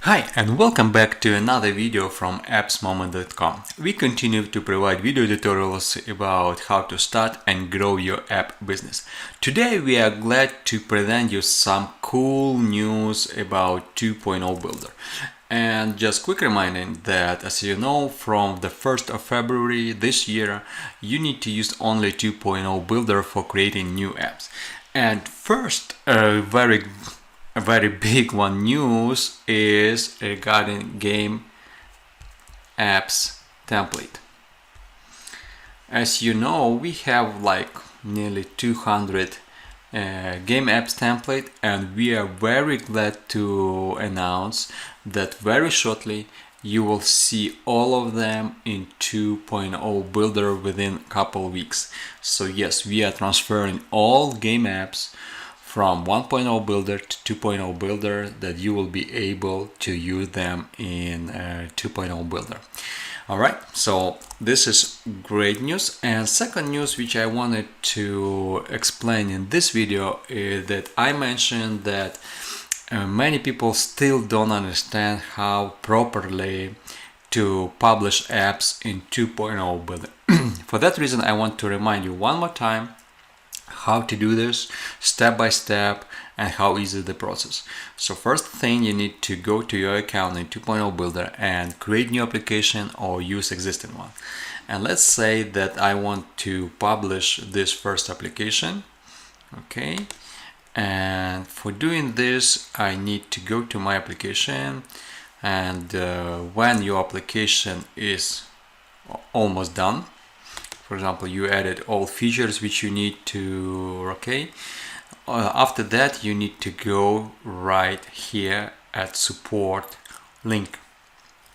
Hi and welcome back to another video from Appsmoment.com. We continue to provide video tutorials about how to start and grow your app business. Today we are glad to present you some cool news about 2.0 Builder. And just quick reminder that, as you know, from the 1st of February this year, you need to use only 2.0 Builder for creating new apps. And first, a very big one news is regarding game apps template. As you know, we have like nearly 200 game apps template, and we are very glad to announce that very shortly you will see all of them in 2.0 Builder within a couple weeks. So yes, we are transferring all game apps from 1.0 Builder to 2.0 Builder, that you will be able to use them in 2.0 Builder. Alright, so this is great news. And second news which I wanted to explain in this video is that I mentioned that many people still don't understand how properly to publish apps in 2.0 Builder. For that reason, I want to remind you one more time how to do this step by step and how easy the process. So first thing, you need to go to your account in 2.0 Builder and create new application or use existing one. And let's say that I want to publish this first application. Okay, and for doing this I need to go to my application, and when your application is almost done, for example, you added all features which you need to, okay, after that you need to go right here at support link.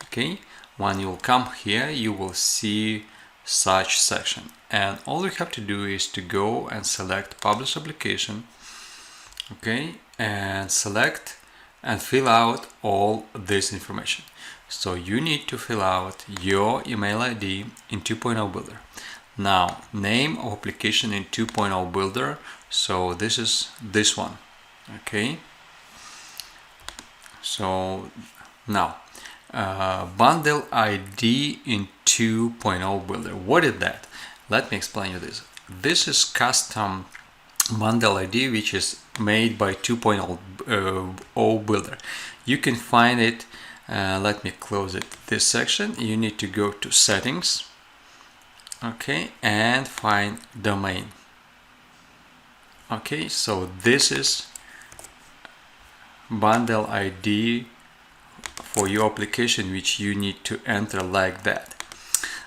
Okay, when you'll come here you will see such section, and all you have to do is to go and select publish application. Okay, and select and fill out all this information. So you need to fill out your email ID in 2.0 Builder. Now, name of application in 2.0 Builder, so this is this one. Okay, so now bundle ID in 2.0 Builder. What is that? Let me explain you this. This is custom bundle ID which is made by 2.0 Builder. You can find it, let me close it, this section. You need to go to settings, okay, and find domain. Okay, so this is bundle ID for your application which you need to enter like that.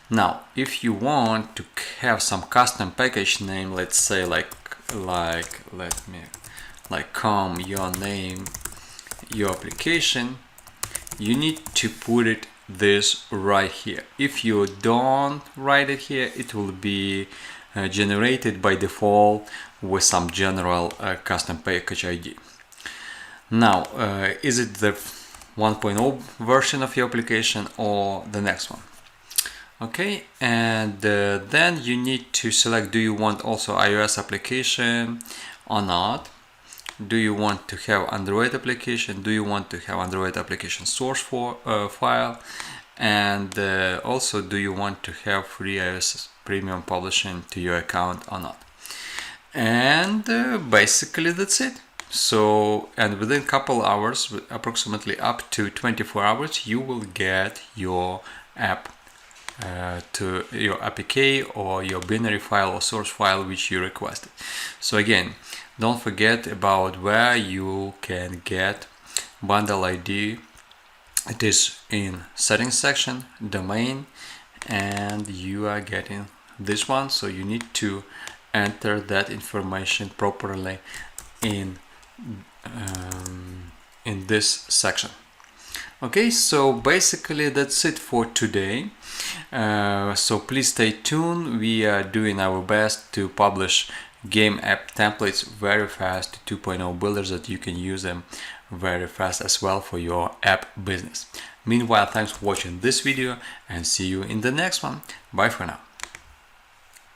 Now if you want to have some custom package name, let's say like your name, your application, you need to put it this right here. If you don't write it here, it will be generated by default with some general custom package ID. Now is it the 1.0 version of your application or the next one? Okay, and then you need to select, do you want also iOS application or not? Do you want to have Android application? Do you want to have Android application source file? And also, do you want to have free iOS premium publishing to your account or not? And basically that's it. So, and within a couple hours, approximately up to 24 hours, you will get your app to your APK or your binary file or source file which you requested. So again, don't forget about where you can get bundle ID. It is in settings section, domain, and you are getting this one. So you need to enter that information properly in this section. Okay, so basically that's it for today. So please stay tuned. We are doing our best to publish game app templates very fast to 2.0 Builders, that you can use them very fast as well for your app business. Meanwhile, thanks for watching this video and see you in the next one. Bye for now.